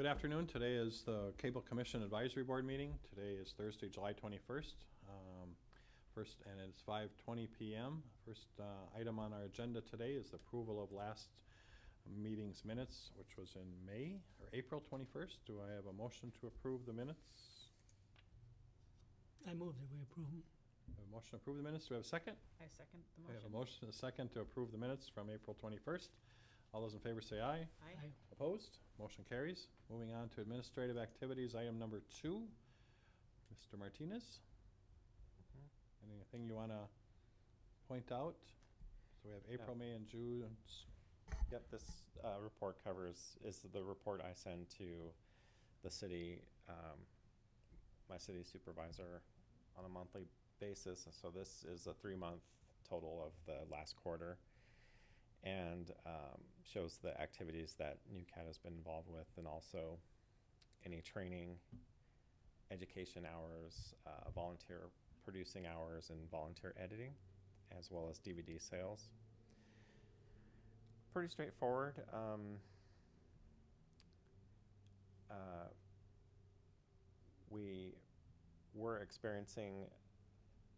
Good afternoon. Today is the Cable Commission Advisory Board meeting. Today is Thursday, July 21st. And it's 5:20 p.m. First item on our agenda today is the approval of last meeting's minutes, which was in May or April 21st. Do I have a motion to approve the minutes? I move that we approve them. I have a motion to approve the minutes. Do I have a second? I second the I motion. have a motion and a second to approve the minutes from April 21st. All those in favor say aye. Aye. Opposed? Motion carries. Moving on to administrative activities, item number 2. Mr. Martinez? Anything you want to point out? So we have April, May, and June. Yep, this report is the report I send to the city, my city supervisor on a monthly basis. So this is a 3-month total of the last quarter, and shows the activities that NewCat has been involved with, and also any training, education hours, volunteer producing hours, and volunteer editing, as well as DVD sales. Pretty straightforward. We were experiencing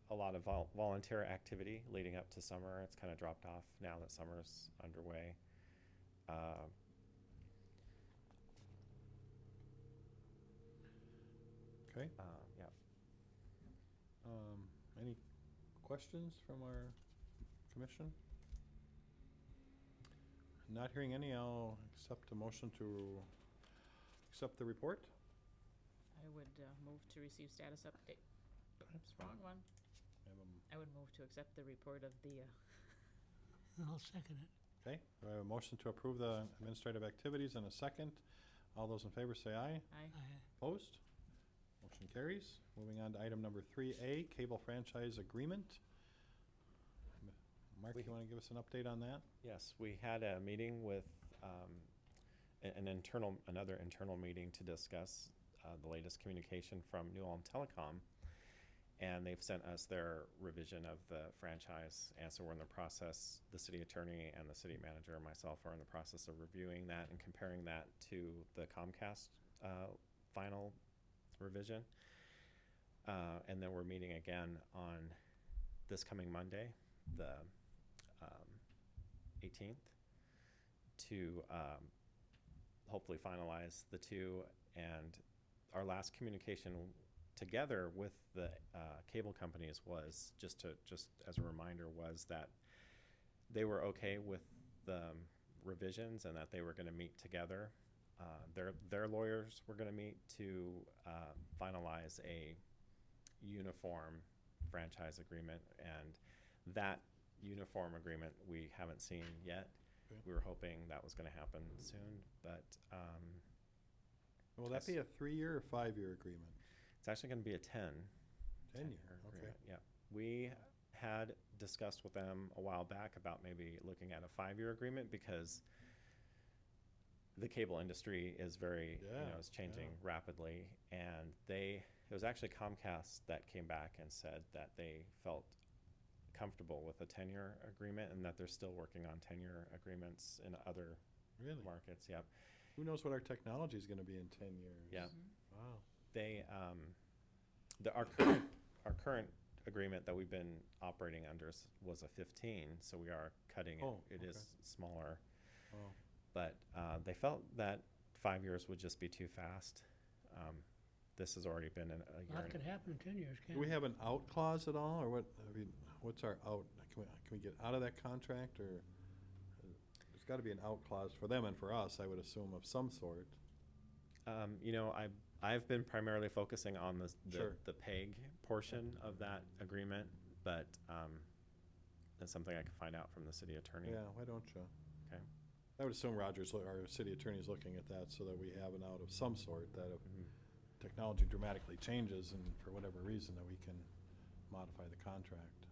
a lot of volunteer activity leading up to summer. It's kind of dropped off now that summer's underway. Okay. Yeah. Any questions from our commission? Not hearing any, I'll accept a motion to accept the report. I would move to receive status update. Oops, Wrong one. I would move to accept the report of the, I'll second it. Okay, do I have a motion to approve the administrative activities in a second? All those in favor say aye. aye. Aye. Opposed? Motion carries. Moving on to item number 3A, cable franchise agreement. Mark, you want to give us an update on that? Yes, we had a meeting with another internal meeting to discuss the latest communication from New Ulm Telecom, and they've sent us their revision of the franchise, and so we're in the process, the city attorney and the city manager and myself are in the process of reviewing that and comparing that to the Comcast final revision. And then we're meeting again on this coming Monday, the 18th, to hopefully finalize the two. And our last communication together with the cable companies was just as a reminder, was that they were okay with the revisions and that they were going to meet together. Their lawyers were going to meet to finalize a uniform franchise agreement, and that uniform agreement we haven't seen yet. Okay. We were hoping that was going to happen soon, but Will that be a 3-year or 5-year agreement? it's actually going to be a 10-year 10-year, okay. agreement. Yeah, we had discussed with them a while back about maybe looking at a 5-year agreement, because the cable industry is very, is changing rapidly, and it was actually Comcast that came back and said that they felt comfortable with a 10-year agreement, and that they're still working on 10-year agreements in other markets. Yep. Who knows what our technology is going to be in 10 years? Yeah. Wow. They our current agreement that we've been operating under was a 15, so we are cutting it. It is smaller. Oh. But they felt that 5 years would just be too fast. This has already been a A year. lot could happen in 10 years, can't Do we it? have an out clause at all, or what? I mean, what's our out? Can we get out of that contract, or there's got to be an out clause for them and for us, I would assume, of some sort. I've been primarily focusing on Sure. the PEG portion of that agreement, but that's something I can find out from the city attorney. Yeah, why don't you? Okay. I would assume our city attorney is looking at that so that we have an out of some sort, that if technology dramatically changes and for whatever reason, that we can modify the contract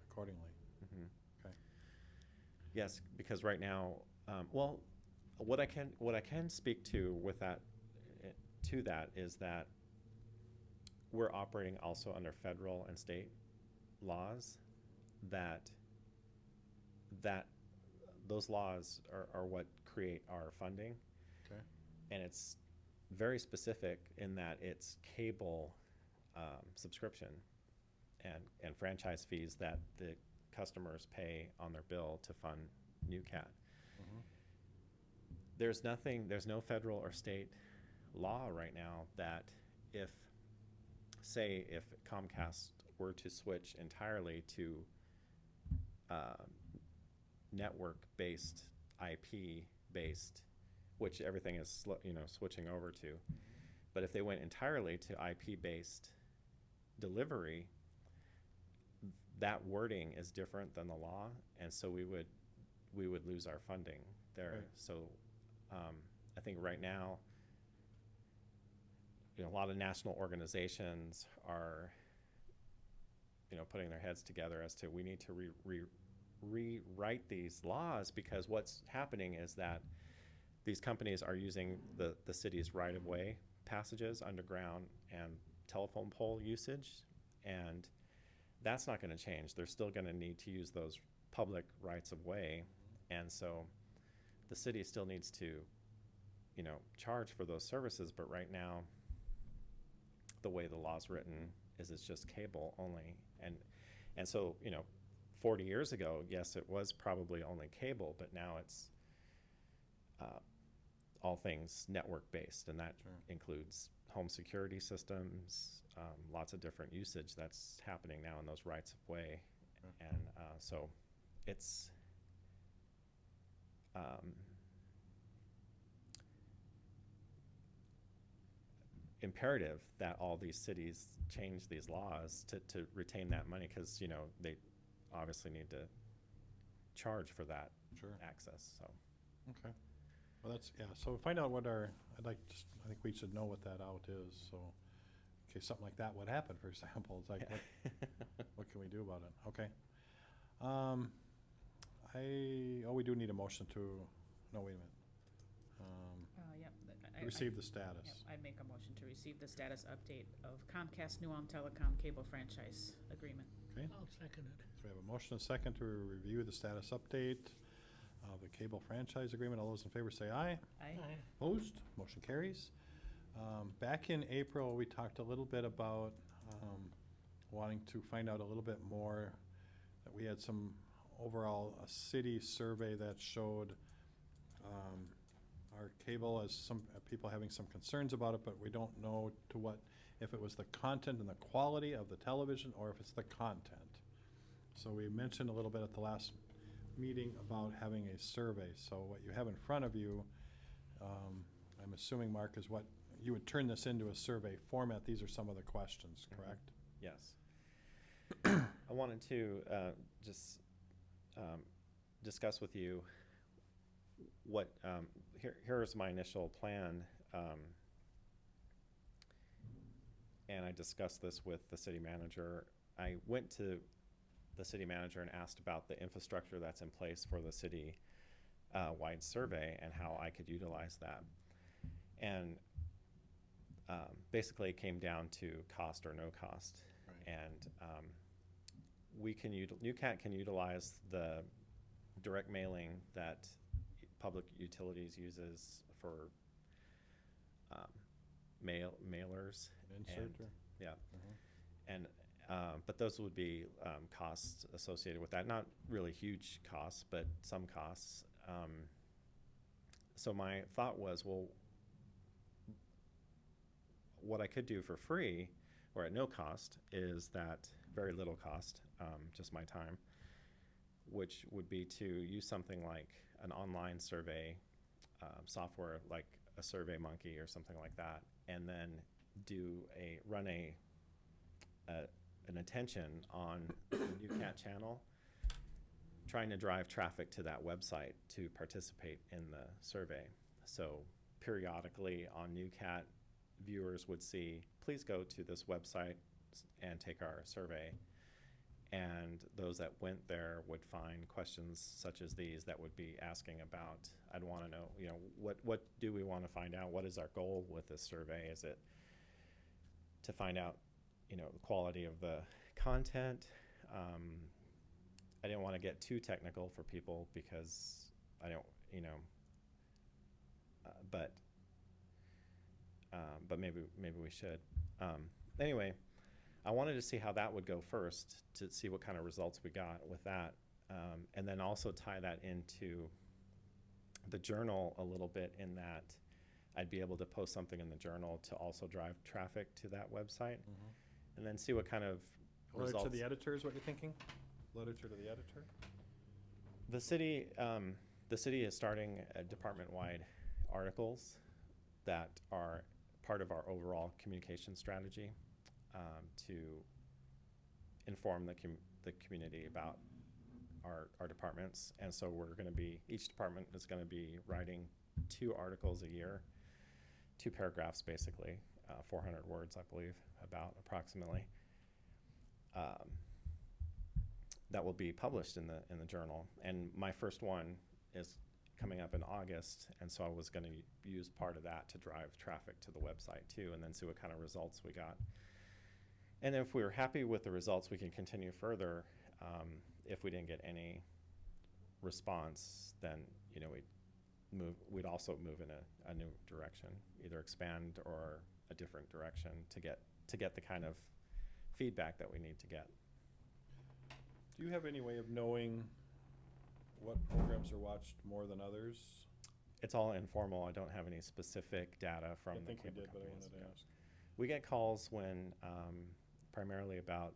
accordingly. Mm-hmm. Okay. Yes, because right now, what I can speak to with that, is that we're operating also under federal and state laws, that those laws are what create our funding. Okay. And it's very specific in that it's cable subscription and franchise fees that the customers pay on their bill to fund NewCat. There's no federal or state law right now that if Comcast were to switch entirely to network-based, IP-based, which everything is switching over to, but if they went entirely to IP-based delivery, that wording is different than the law, and so we would lose our funding there. Right. So I think right now, a lot of national organizations are, putting their heads together as to we need to rewrite these laws, because what's happening is that these companies are using the city's right-of-way passages underground and telephone pole usage, and that's not going to change. They're still going to need to use those public rights-of-way, and so the city still needs to, charge for those services. But right now, the way the law's written is it's just cable only, and so 40 years ago, yes, it was probably only cable, but now it's all things network-based, and that includes home security systems, lots of different usage that's happening now in those rights-of-way, and so it's imperative that all these cities change these laws to retain that money, because they obviously need to charge for that access. So Okay. Well, so find out what I think we should know what that out is, so in case something like that would happen, for example, it's like, what can we do about it? Okay. We do need a motion to, no, wait a minute. Receive the status. Yep, I'd make a motion to receive the status update of Comcast New Ulm Telecom Cable Franchise Agreement. Okay. I'll second it. So we have a motion and a second to review the status update of the cable franchise agreement. All those in favor say aye. Aye. Opposed? Motion carries. Back in April, we talked a little bit about wanting to find out a little bit more, that we had some overall a city survey that showed our cable as some people having some concerns about it, but we don't know if it was the content and the quality of the television or if it's the content. So we mentioned a little bit at the last meeting about having a survey. So what you have in front of you, I'm assuming, Mark, is what you would turn this into a survey format. These are some of the questions, correct? Yes. I wanted to just discuss with you what here's my initial plan, and I discussed this with the city manager. I went to the city manager and asked about the infrastructure that's in place for the city wide survey and how I could utilize that, and basically it came down to cost or no cost. Right. And NewCat can utilize the direct mailing that public utilities uses for mailers. Insert or? Yeah. Mhm. And but those would be costs associated with that. Not really huge costs, but some costs. So my thought was, well, what I could do for free or at no cost is that very little cost, just my time, which would be to use something like an online survey software, like a SurveyMonkey or something like that, and then run an attention on the NewCat channel, trying to drive traffic to that website to participate in the survey. So periodically on NewCat, viewers would see, please go to this website and take our survey. And those that went there would find questions such as these that would be asking about, I'd want to know, what do we want to find out? What is our goal with this survey? Is it to find out, the quality of the content? I didn't want to get too technical for people because I don't, but but maybe we should. Anyway, I wanted to see how that would go first, to see what kind of results we got with that, and then also tie that into the journal a little bit, in that I'd be able to post something in the journal to also drive traffic to that website, and then see what kind of Letter results. to the editor is what you're thinking? Letter to the editor? The city is starting department-wide articles that are part of our overall communication strategy, to inform the community about our departments. And so each department is going to be writing 2 articles a year, 2 paragraphs basically, 400 words, I believe, about approximately. That will be published in the journal. And my first one is coming up in August, and so I was going to use part of that to drive traffic to the website too, and then see what kind of results we got. And if we were happy with the results, we can continue further. If we didn't get any response, then we'd also move in a new direction, either expand or a different direction, to get the kind of feedback that we need to get. Do you have any way of knowing what programs are watched more than others? It's all informal. I don't have any specific data from the cable I think we did, but I companies. wanted to ask. We get calls when primarily about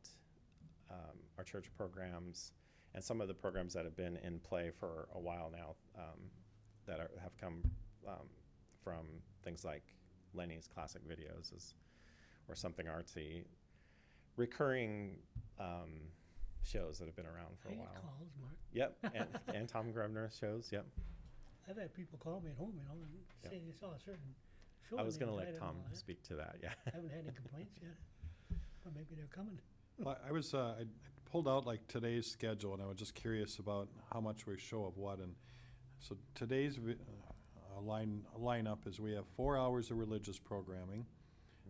our church programs and some of the programs that have been in play for a while now, that have come from things like Lenny's classic videos or something artsy, recurring shows that have been around for I a get while. calls, Mark. Yep, and Tom Grubner shows. Yep. I've had people call me at home, and Yep. say they saw a certain show. I was going to to let Tom speak to that. Yeah. I haven't had any complaints yet, but maybe they're coming. Well, I pulled out like today's schedule, and I was just curious about how much we show of what. And so today's lineup is we have 4 hours of religious programming.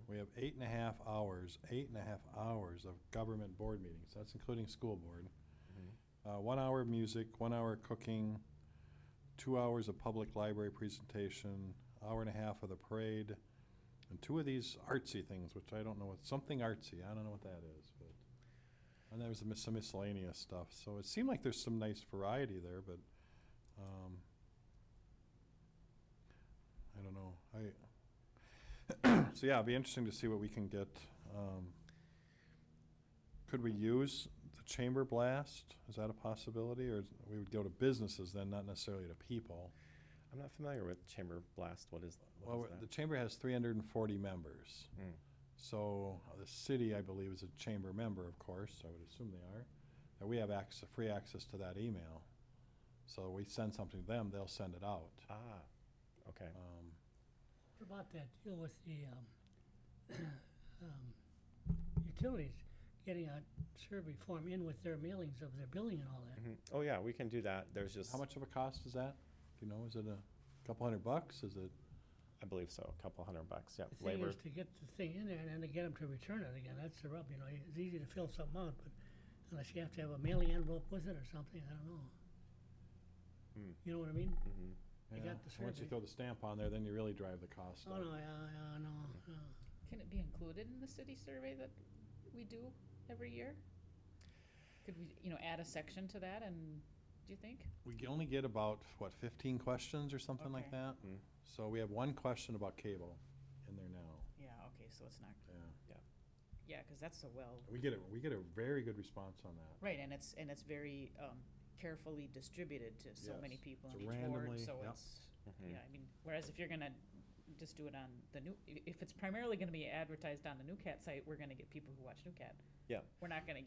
We have 8.5 hours of government board meetings. That's including school board. 1 hour of music, 1 hour cooking, 2 hours of public library presentation, 1.5 hours of the parade, and 2 of these artsy things, which I don't know what, something artsy, I don't know what that is. But, and there was some miscellaneous stuff. So it seemed like there's some nice variety there, but I don't know. So yeah, it'd be interesting to see what we can get. Could we use the chamber blast? Is that a possibility, or we would go to businesses then, not necessarily to people? I'm not familiar with Chamber Blast. What is that? The chamber has 340 members. So the city, I believe, is a chamber member, of course. I would assume they are. And we have free access to that email. So we send something to them, they'll send it out. Okay. What about that deal with the utilities getting a survey form in with their mailings of their billing and all that? Oh yeah, we can do that. There's just How much of a cost is that? Do you know, is it a couple $100? Is it? I believe so, a couple $100. Yep. The thing Labor. is to get the thing in there and then to get them to return it again. That's the rub, It's easy to fill something out, but unless you have to have a mailing envelope with it or something, I don't know. You know what I mean? You got the Once you survey. throw the stamp on there, then you really drive the cost Oh, up. no, yeah, no. Can it be included in the city survey that we do every year? Could we, add a section to that, and do you think? We only get about, 15 questions or something like Okay. that? So we have one question about cable in there now. Yeah, okay, so it's not, Yeah. yeah, because that's so well, We get a very good response on that. right, and it's very carefully distributed to so many Yes. people So in each ward, randomly, so yep. it's, yeah, I mean, whereas if you're gonna just do it on the if it's primarily gonna be advertised on the NewCat site, we're gonna get people who watch NewCat. Yeah. We're not gonna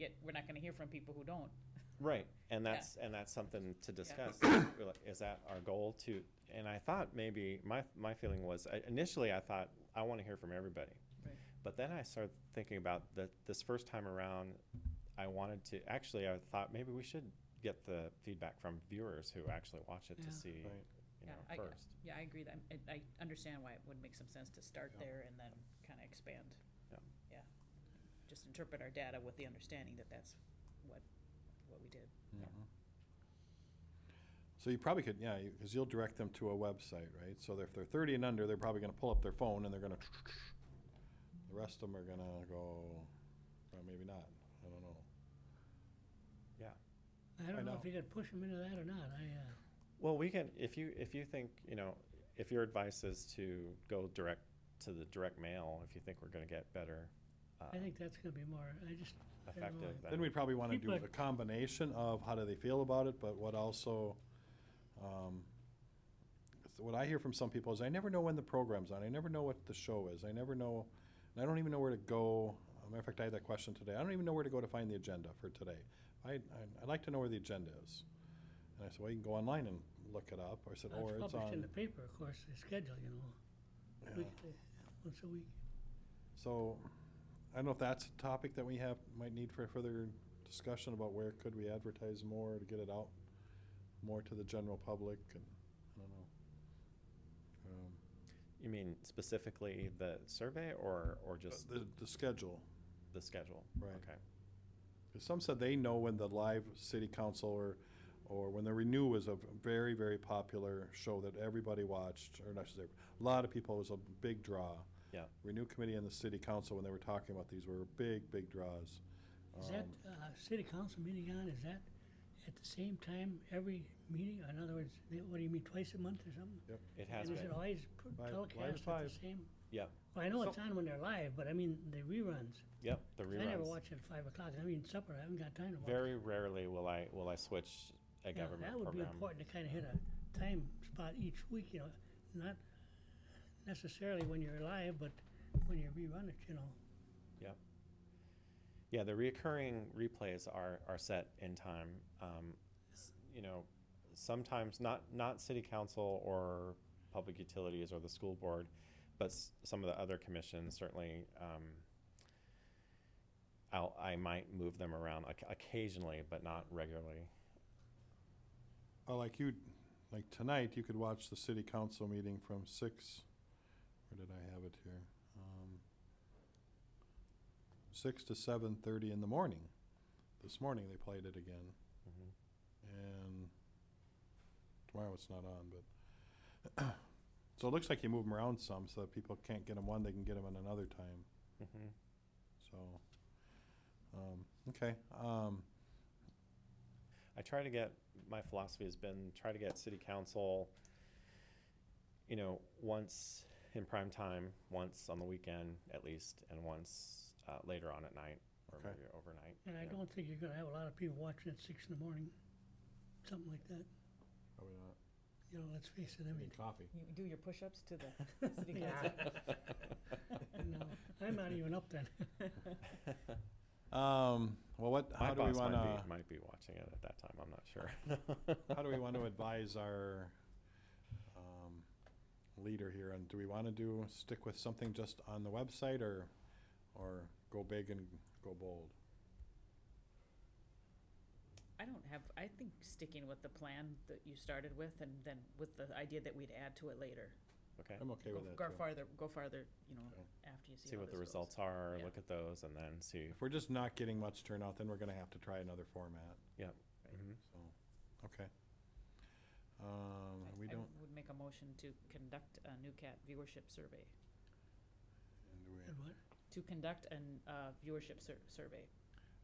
hear from people who don't. Right, and that's something to discuss. Is that our goal to? And I thought maybe my feeling was initially I thought I want to hear from everybody, Right. but then I started thinking about this first time around. I thought maybe we should get the feedback from viewers who actually watch it Yeah. to see, Right. first. Yeah, I agree that, I understand why it would make some sense to start there and then kind of expand. Yeah. Yeah, just interpret our data with the understanding that that's what we did. Mhm. So you probably could, yeah, because you'll direct them to a website, right? So if they're 30 and under, they're probably gonna pull up their phone and they're gonna, the rest of them are gonna go, maybe not, I don't know. I don't I know know. if you could push them into that or not. Well, we can, if you think, if your advice is to go direct to the direct mail, if you think we're gonna get better, I think that's gonna be more, I don't know. effective. Then we'd probably wanna do People are- a combination of how do they feel about it, but what also, what I hear from some people is I never know when the program's on, I never know what the show is, I never know, and I don't even know where to go. Matter of fact, I had that question today, I don't even know where to go to find the agenda for today. I'd like to know where the agenda is. And I said, well, you can go online and look it up, or I said, or It's it's published in on, the paper, of course, the schedule, yeah. weekly, once a week. So, I don't know if that's a topic that we might need for further discussion about where could we advertise more to get it out more to the general public, and, I don't know. You mean specifically the survey or just The schedule, the schedule? right. Okay. 'Cause some said they know when the live city council or when the Renew was a very, very popular show that everybody watched, or not just everybody, a lot of people, it was a big draw. Yeah. Renew committee and the city council, when they were talking about these, were big, big draws. Is that, city council meeting on, is that at the same time every meeting? In other words, what do you mean, twice a month or something? It has And is been. it always Live telecast at the five. same? Yeah. Well, I know it's So- on when they're live, but I mean, the reruns. Yep. The 'Cause reruns. I never watch it at 5 o'clock. I mean, supper, I haven't got time to watch. Very rarely will I switch a Yeah, government that would be program. important to kind of hit a time spot each week, not necessarily when you're live, but when you rerun it, Yep. Yeah, the reoccurring replays are set in time. Sometimes not city council or public utilities or the school board, but some of the other commissions certainly. I might move them around occasionally, but not regularly. Oh, like tonight, you could watch the city council meeting from 6, where did I have it here? 6 to 7:30 in the morning. This morning they played it again, Mhm. and tomorrow it's not on, but, so it looks like you move them around some, so that people can't get them one, they can get them at another time, Mhm. so, okay. I try to get, my philosophy has been try to get city council, once in prime time, once on the weekend at least, and once later on at night or Okay. maybe overnight. And I don't think you're gonna have a lot of people watching at 6 in the morning, something like that. Probably not. Let's face it, I Need mean, coffee. You do your push-ups to the city Yeah. council. no, I'm not even up then. Well, how My do we boss wanna, might be watching it at that time, I'm not sure. how do we want to advise our leader here? And do we want to stick with something just on the website, or go big and go bold? I think sticking with the plan that you started with, and then with the idea that we'd add to it later. Okay, I'm okay with that Go too. farther, Okay. after you see see how what the this goes. results are, Yeah. look at those, and then see. If we're just not getting much turnout, then we're gonna have to try another format, Yep. Right. Mhm. so, okay. We I don't, would make a motion to conduct a NewCat viewership survey. and do we- And what? To conduct a viewership survey.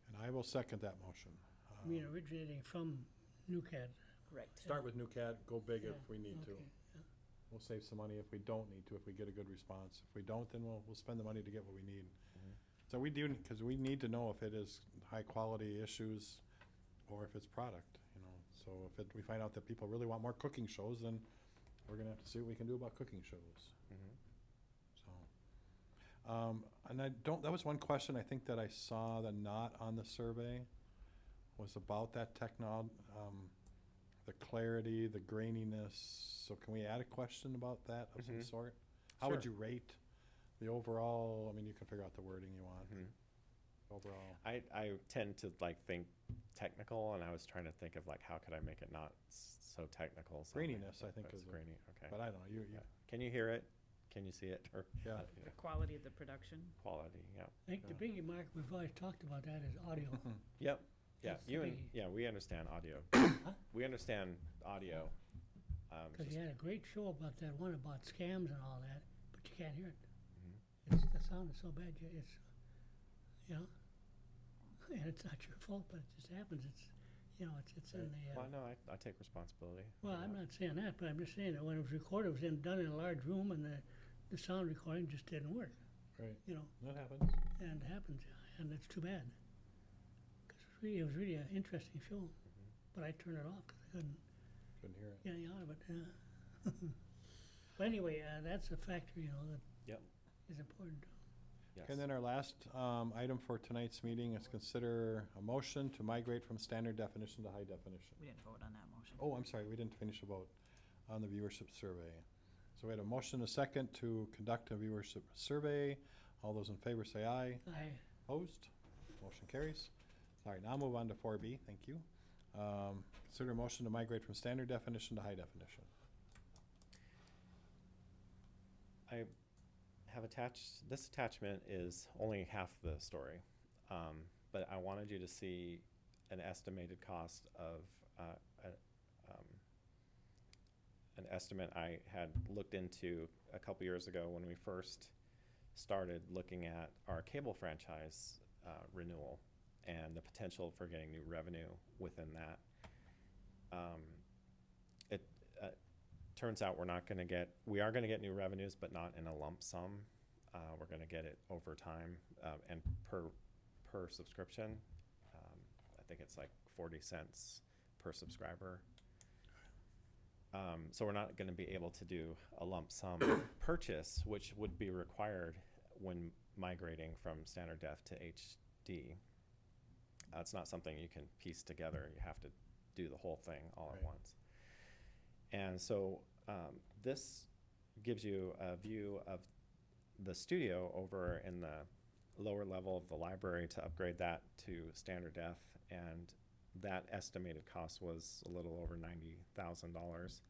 and I will second that motion. I mean, originating from NewCat. Correct. Start with NewCat, go big if Yeah, we need to. okay, yeah. We'll save some money if we don't need to, if we get a good response. If we don't, then we'll spend the money to get what we need. Mhm. So we do, because we need to know if it is high-quality issues or if it's product, So if we find out that people really want more cooking shows, then we're gonna have to see what we can do about cooking shows, Mhm. so. And that was one question I think that I saw that not on the survey was about that the clarity, the graininess. So can we add a question about that of some Mhm. sort? How would Sure. you rate the overall, you can figure out the wording you want, Mhm. overall. I tend to think technical, and I was trying to think of how could I make it not so technical. So Graininess, I think, it's is grainy. Okay. But I don't know, you, Yeah. Can you hear it? Can you see it? Or yeah. The quality of the production. quality? Yeah. I think the biggie, Mark, we've always talked about that is audio. Yep. Yeah, That's the you and, biggie. yeah, we understand audio. We understand audio. Cause you had a great show about that one about scams and all that, but you can't hear it. Mhm. It's, the sound is so bad, it's, you know, and it's not your fault, but it just happens, it's, you know, it's in the, Well, no, I take responsibility. for well, I'm that. not saying that, but I'm just saying that when it was recorded, it was done in a large room and the sound recording just didn't work, Right, you know, that happens. and it happens, and it's too bad. Cause it was really an interesting show, Mhm. but I turned it off because I couldn't Couldn't hear it. get any out of it, But anyway, that's a factor, you know, that Yep. is important. Yes. And then our last item for tonight's meeting is consider a motion to migrate from standard definition to high definition. We didn't vote on that motion. Oh, I'm sorry, we didn't finish the vote on the viewership survey. So we had a motion, a second, to conduct a viewership survey. All those in favor say aye. Opposed? Motion carries. Sorry, now move on to 4B, thank you. Consider a motion to migrate from standard definition to high definition. I have attached, this attachment is only half the story, but I wanted you to see an estimated cost of, an estimate I had looked into a couple years ago when we first started looking at our cable franchise renewal and the potential for getting new revenue within that. It turns out we are gonna get new revenues, but not in a lump sum. We're gonna get it over time and per subscription. I think it's like 40 cents per subscriber. So we're not gonna be able to do a lump sum purchase, which would be required when migrating from standard def to HD. It's not something you can piece together. You have to do the whole thing all at Right. once. And so this gives you a view of the studio over in the lower level of the library to upgrade that to standard def, and that estimated cost was a little over $90,000.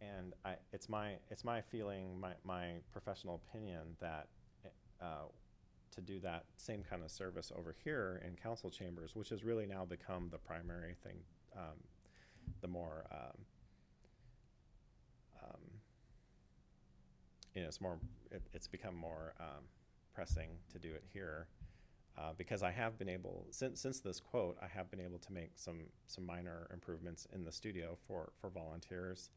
And it's my feeling, my professional opinion that to do that same kind of service over here in council chambers, which has really now become the primary thing, the more it's become more pressing to do it here, because I have been able, since this quote, I have been able to make some minor improvements in the studio for volunteers,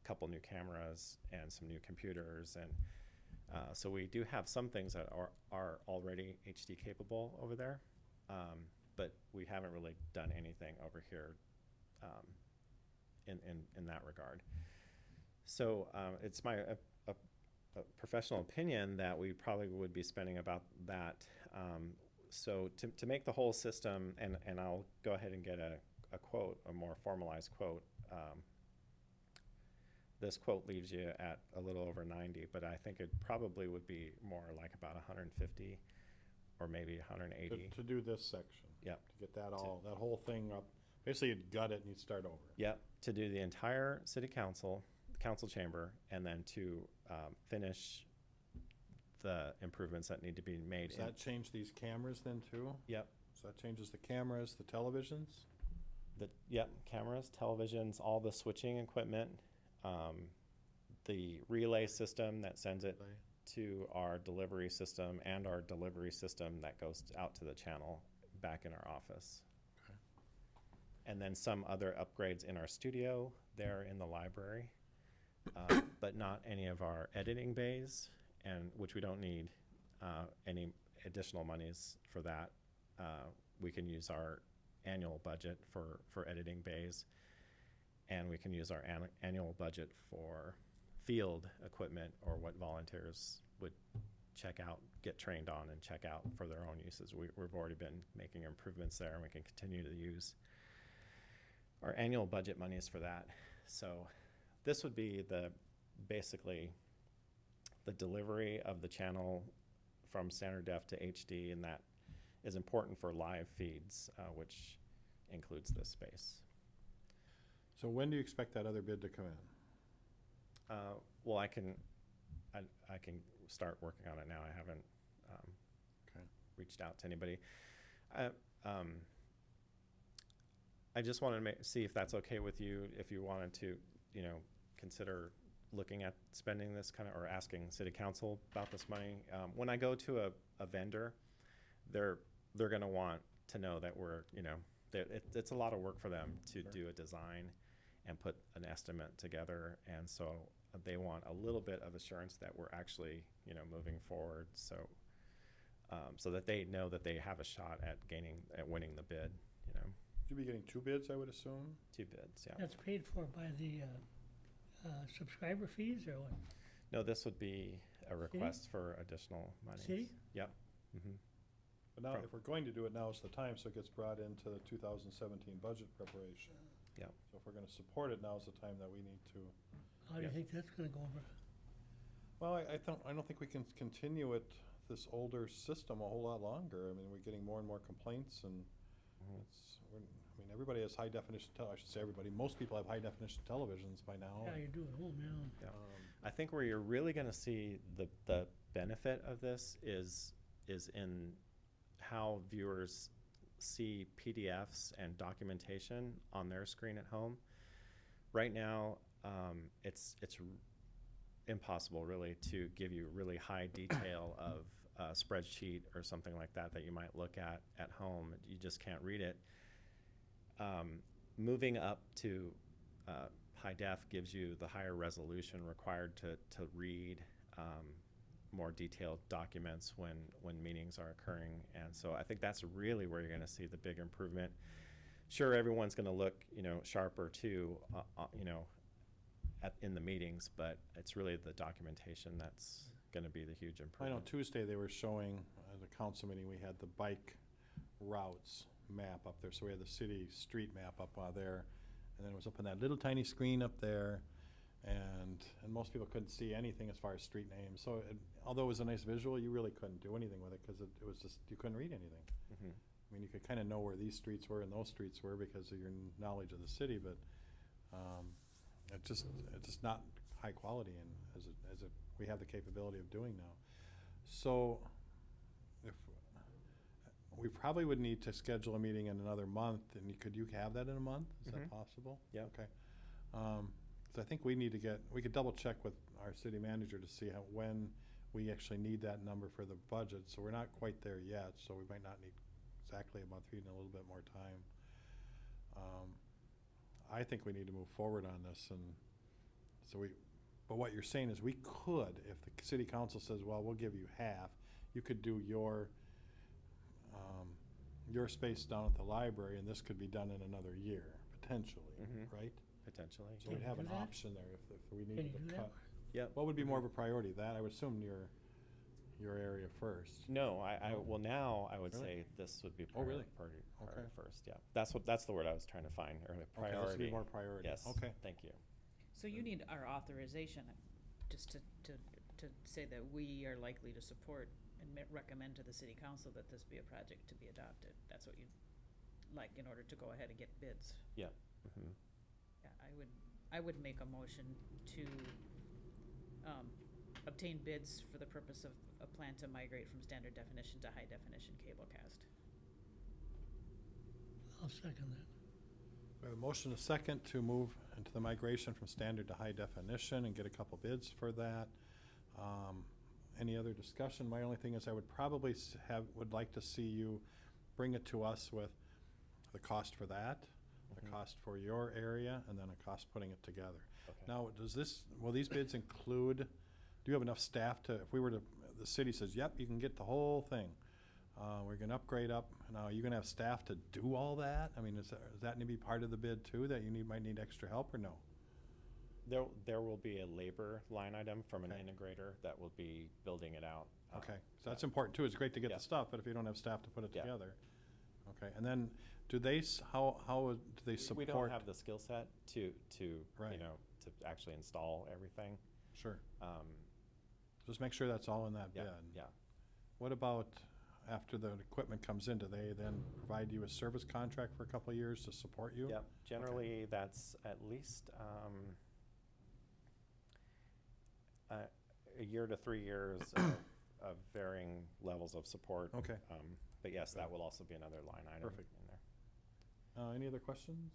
a couple new cameras and some new computers, and so we do have some things that are already HD capable over there, but we haven't really done anything over here in that regard. So it's my a professional opinion that we probably would be spending about that. So to make the whole system, and I'll go ahead and get a quote, a more formalized quote. This quote leaves you at a little over 90, but I think it probably would be more like about 150 or maybe 180. To do this section. Yep. To get that whole thing up. Basically, you'd gut it and you'd start over. Yep, to do the entire city council chamber, and then to finish the improvements that need to be made. Does that change these cameras then too? Yep. So that changes the cameras, the televisions? Yep, cameras, televisions, all the switching equipment, the relay system that sends it to our delivery system, and our delivery system that goes out to the channel back in our office. Okay. And then some other upgrades in our studio there in the library, but not any of our editing bays, and which we don't need any additional monies for that. We can use our annual budget for editing bays, and we can use our annual budget for field equipment, or what volunteers would check out, get trained on and check out for their own uses. We've already been making improvements there, and we can continue to use our annual budget monies for that. So this would be basically the delivery of the channel from standard def to HD, and that is important for live feeds, which includes this space. So when do you expect that other bid to come in? Well, I can start working on it now. I haven't reached out to anybody. I, I just wanted to see if that's okay with you, if you wanted to, you know, consider looking at spending this kind of, or asking city council about this money. When I go to a vendor, they're going to want to know that we're, you know, it's a lot of work for them to do a design and put an estimate together. And so they want a little bit of assurance that we're actually, you know, moving forward. So, so that they know that they have a shot at winning the bid, you know. You'd be getting 2 bids, I would assume? 2 bids, yeah. That's paid for by the subscriber fees or what? No, this would be a request for additional money. City? Yep. Mm-hmm. But now, if we're going to do it, now is the time, so it gets brought into the 2017 budget preparation. Yep. So if we're gonna support it, now is the time that we need to. How do you Yeah. think that's gonna go over? Well, I don't think we can continue it, this older system, a whole lot longer. I mean, we're getting more and more complaints, and Mhm. I mean, everybody has high definition, I should say everybody, most people have high definition televisions by now. Yeah, you do at home, yeah. Yeah. I think where you're really going to see the benefit of this is in how viewers see PDFs and documentation on their screen at home. Right now, it's impossible really to give you really high detail of a spreadsheet or something like that you might look at home. You just can't read it. Moving up to high def gives you the higher resolution required to read more detailed documents when meetings are occurring. And so I think that's really where you're going to see the big improvement. Sure, everyone's going to look, you know, sharper too, you know, in the meetings, but it's really the documentation that's going to be the huge I improvement. know Tuesday they were showing, the council meeting, we had the bike routes map up there. So we had the city street map up there, and then it was up on that little tiny screen up there, and most people couldn't see anything as far as street names. So although it was a nice visual, you really couldn't do anything with it because it was just, you couldn't read anything. Mm-hmm. I mean, you could kind of know where these streets were and those streets were because of your knowledge of the city, but it's just not high quality, and as we have the capability of doing now. So if we probably would need to schedule a meeting in another month, and could you have that in a month? Is that Mhm. possible? Yeah. Okay. So I think we could double check with our city manager to see when we actually need that number for the budget. So we're not quite there yet, so we might not need exactly a month, we need a little bit more time. I think we need to move forward on this, and so but what you're saying is we could, if the city council says, well, we'll give you half, you could do your space down at the library, and this could be done in another year, potentially, Mhm. right? Potentially. So we'd have Can an you do that? option there if we Can needed you to do that? cut. Yep. What would be more of a priority? That, I would assume your area first. No, well now I would Really? say this would be Oh, really? priority Okay. first. Yeah, that's the word I was trying to find earlier. Okay, this would Priority. be more priority. Yes. Okay. Thank you. So you need our authorization, just to say that we are likely to support and recommend to the city council that this be a project to be adopted. That's what you'd like in order to go ahead and get bids. Yeah. Mm-hmm. Yeah, I would make a motion to obtain bids for the purpose of a plan to migrate from standard definition to high definition cablecast. I'll second that. We have a motion, a second, to move into the migration from standard to high definition and get a couple bids for that. Any other discussion? My only thing is I would probably would like to see you bring it to us with the cost for that, the Mhm. cost for your area, and then a cost putting it together. Okay. Now, will these bids include, do you have enough staff to, if we were to, the city says, yep, you can get the whole thing. We're gonna upgrade up. Now, are you gonna have staff to do all that? I mean, does that need to be part of the bid too, that you might need extra help, or no? There will be a labor line item from an Okay. integrator that will be building it out. Okay, so that's important too. It's great to get Yeah. the stuff, but if you don't have staff to put it Yeah. together. Okay, and then do they, how do they support? We don't have the skill set to Right. you know, to actually install everything. Sure, just make sure that's all in that Yeah. bid. Yeah. What about after the equipment comes in, do they then provide you a service contract for a couple of years to support you? Yep. Generally, that's at least a year to 3 years of varying levels of support. Okay. But yes, that will also be another line item Perfect. in there. Any other questions?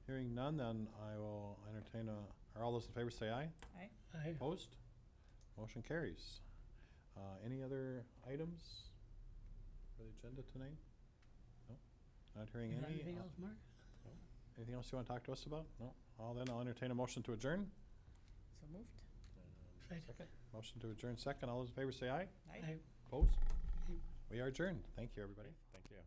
Hearing none, then I will entertain are all those in favor say aye? Aye. I, Opposed? Motion carries. Any other items for the agenda tonight? No? Not hearing you got any? anything else, Mark? Anything else you want to talk to us about? No? I'll entertain a motion to adjourn. So moved. Second. Motion to adjourn second. All those in favor say aye. Aye. I, Opposed? We are adjourned. Thank you, everybody. Thank you.